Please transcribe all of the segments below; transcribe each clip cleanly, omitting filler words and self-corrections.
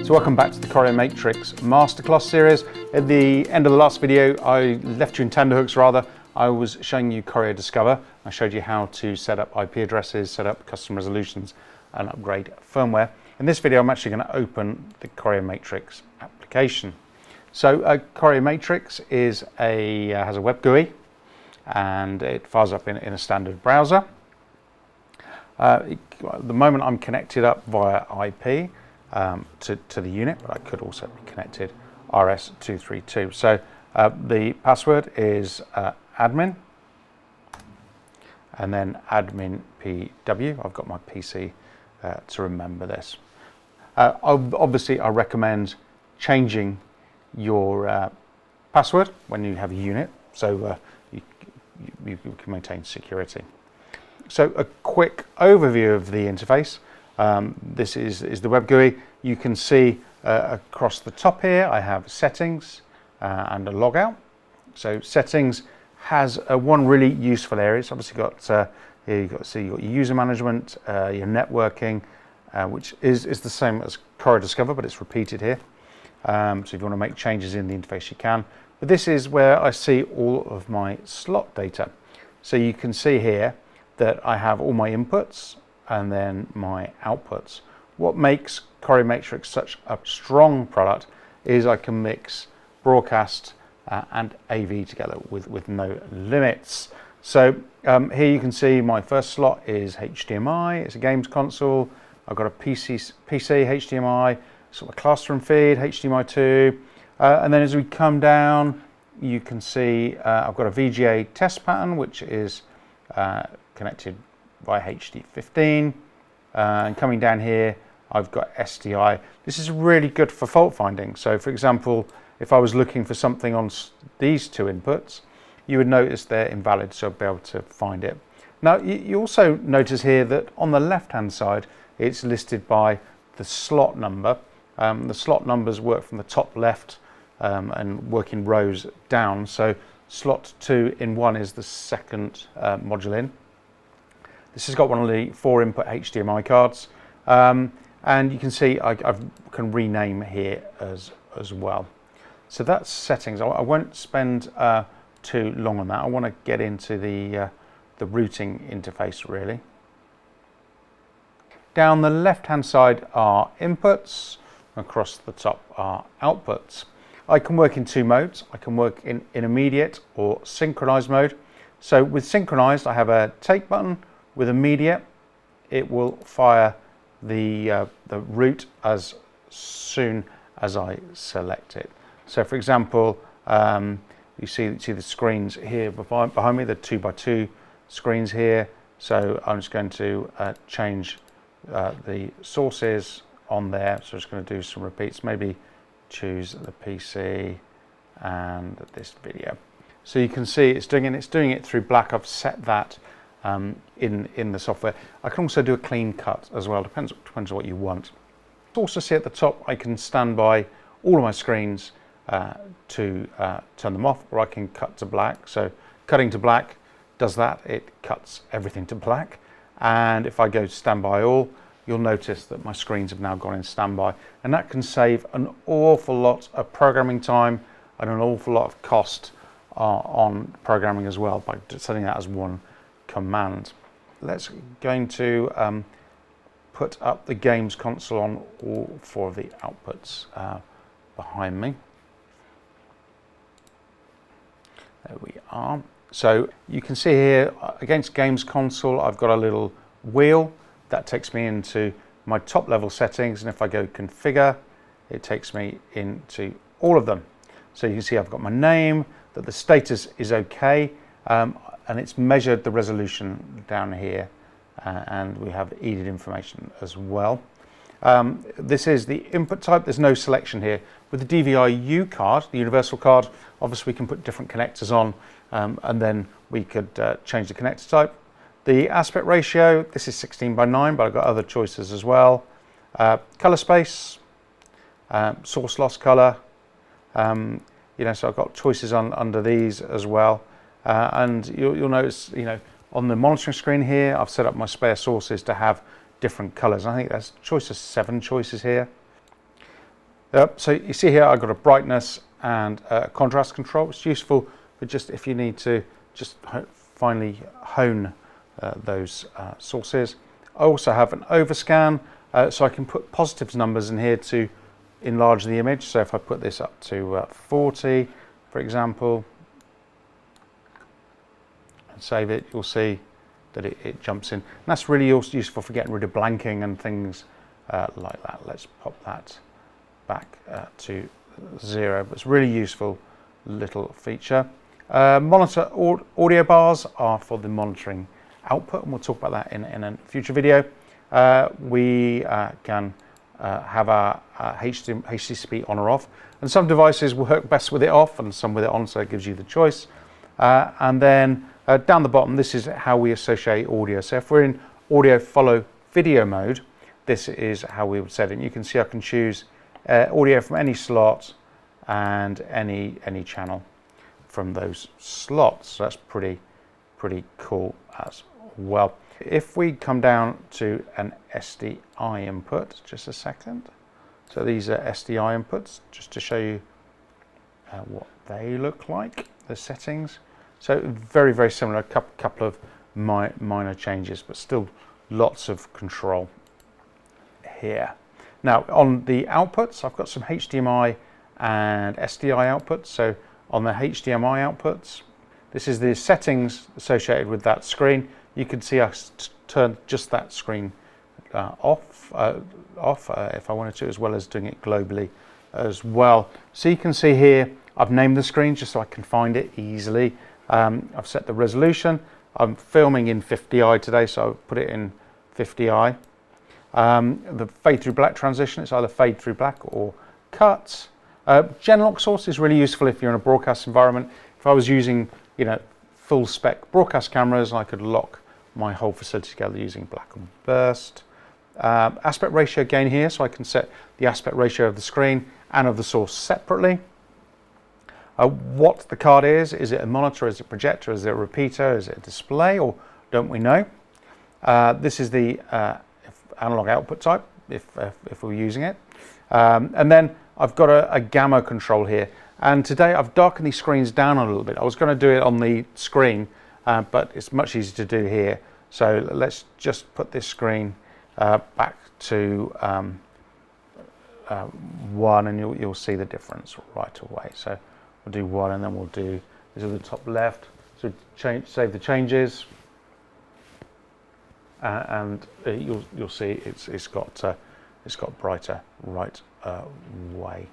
So welcome back to the CORIOmatrix Masterclass series. At the end of the last video, I left you in tenterhooks rather. I was showing you Corio Discover. I showed you how to set up IP addresses, set up custom resolutions and upgrade firmware. In this video, I'm actually going to open the CORIOmatrix application. So CORIOmatrix is has a web GUI and it fires up in a standard browser. At the moment I'm connected up via IP to the unit, but I could also be connected RS232. So the password is admin and then admin PW. I've got my PC to remember this. Obviously I recommend changing your password when you have a unit, so you can maintain security. So a quick overview of the interface. This is the web GUI. You can see across the top here I have settings and a logout. So settings has one really useful area. It's obviously got here you've got your user management, your networking, which is the same as Corio Discover, but it's repeated here. So if you want to make changes in the interface, you can. But this is where I see all of my slot data. So you can see here that I have all my inputs and then my outputs. What makes CORIOmatrix such a strong product is I can mix broadcast and AV together with no limits. So here you can see my first slot is HDMI, it's a games console. I've got a PC HDMI, sort of a classroom feed, HDMI 2. And then as we come down, you can see I've got a VGA test pattern, which is connected by HD15, and coming down here I've got SDI. This is really good for fault finding. So for example, if I was looking for something on these two inputs, you would notice they're invalid, so I'll be able to find it. Now you also notice here that on the left hand side it's listed by the slot number. The slot numbers work from the top left and work in rows down. So slot 2 in 1 is the second module in. This has got one of the 4 input HDMI cards, and you can see I can rename here as well. So that's settings. I won't spend too long on that. I want to get into the routing interface really. Down the left hand side are inputs, across the top are outputs. I can work in 2 modes. I can work in immediate or synchronized mode. So with synchronized I have a take button. With immediate, it will fire the route as soon as I select it. So for example, you see the screens here behind me, the 2x2 screens here. So I'm just going to change the sources on there. So I'm just going to do some repeats, maybe choose the PC and this video. So you can see it's doing it through black. I've set that in the software. I can also do a clean cut as well, depends on what you want. Also see at the top I can stand by all of my screens to turn them off, or I can cut to black. So cutting to black does that, it cuts everything to black. And if I go to standby all, you'll notice that my screens have now gone in standby, and that can save an awful lot of programming time and an awful lot of cost on programming as well by setting that as one command. Let's going to put up the games console on all 4 of the outputs behind me. There we are. So you can see here against games console I've got a little wheel that takes me into my top level settings, and if I go configure it takes me into all of them. So you can see I've got my name, that the status is okay, and it's measured the resolution down here, and we have EDID information as well. This is the input type. There's no selection here. With the DVI-U card, the universal card, obviously we can put different connectors on, and then we could change the connector type. The aspect ratio, this is 16:9, but I've got other choices as well. Color space, source loss color, so I've got choices under these as well. And you'll notice, on the monitoring screen here, I've set up my spare sources to have different colors. I think that's choice of 7 choices here. So you see here I've got a brightness and contrast control. It's useful for just if you need to just finally hone those sources. I also have an overscan, so I can put positives numbers in here to enlarge the image. So if I put this up to 40, for example, and save it, you'll see that it jumps in. And that's really also useful for getting rid of blanking and things like that. Let's pop that back to 0. But it's a really useful little feature. Monitor audio bars are for the monitoring output, and we'll talk about that in a future video. We can have our HDCP on or off, and some devices will work best with it off and some with it on, so it gives you the choice. And then down the bottom, this is how we associate audio. So if we're in audio follow video mode, this is how we would set it. And you can see I can choose audio from any slot and any channel from those slots. So that's pretty cool as well. If we come down to an SDI input, just a second. So these are SDI inputs, just to show you what they look like, the settings. So very similar, a couple of minor changes, but still lots of control here. Now on the outputs, I've got some HDMI and SDI outputs. So on the HDMI outputs, this is the settings associated with that screen. You can see I turned just that screen off if I wanted to, as well as doing it globally as well. So you can see here I've named the screen just so I can find it easily. I've set the resolution. I'm filming in 50i today, so I'll put it in 50i. The fade through black transition, it's either fade through black or cut. Gen lock source is really useful if you're in a broadcast environment. If I was using, full spec broadcast cameras, I could lock my whole facility together using black and burst. Aspect ratio gain here, so I can set the aspect ratio of the screen and of the source separately. What the card is it a monitor, is it a projector, is it a repeater, is it a display, or don't we know? This is the analog output type, if we're using it. And then I've got a gamma control here. And today I've darkened these screens down a little bit. I was going to do it on the screen, but it's much easier to do here. So let's just put this screen back to 1, and you'll see the difference right away. So we'll do 1, and then we'll do this at the top left. So save the changes, and you'll see it's got brighter right away.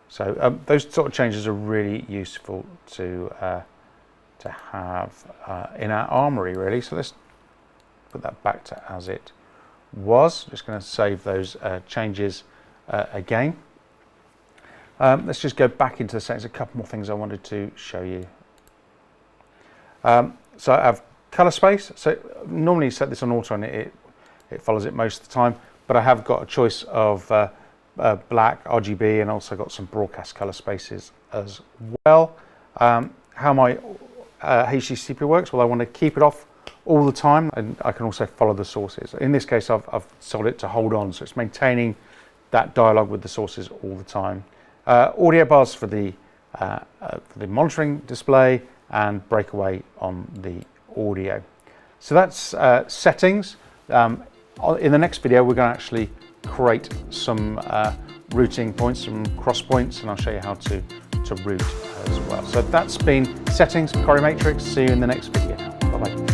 So those sort of changes are really useful to have in our armory, really. So let's put that back to as it was. Just going to save those changes again. Let's just go back into the settings. A couple more things I wanted to show you. So I have color space. So normally you set this on auto and it follows it most of the time, but I have got a choice of black, RGB, and also got some broadcast color spaces as well. How my HDCP works, well, I want to keep it off all the time, and I can also follow the sources. In this case, I've told it to hold on, so it's maintaining that dialogue with the sources all the time. Audio bars for the monitoring display, and breakaway on the audio. So that's settings. In the next video, we're going to actually create some routing points, some cross points, and I'll show you how to route as well. So that's been settings, CORIOmatrix. See you in the next video. Bye bye.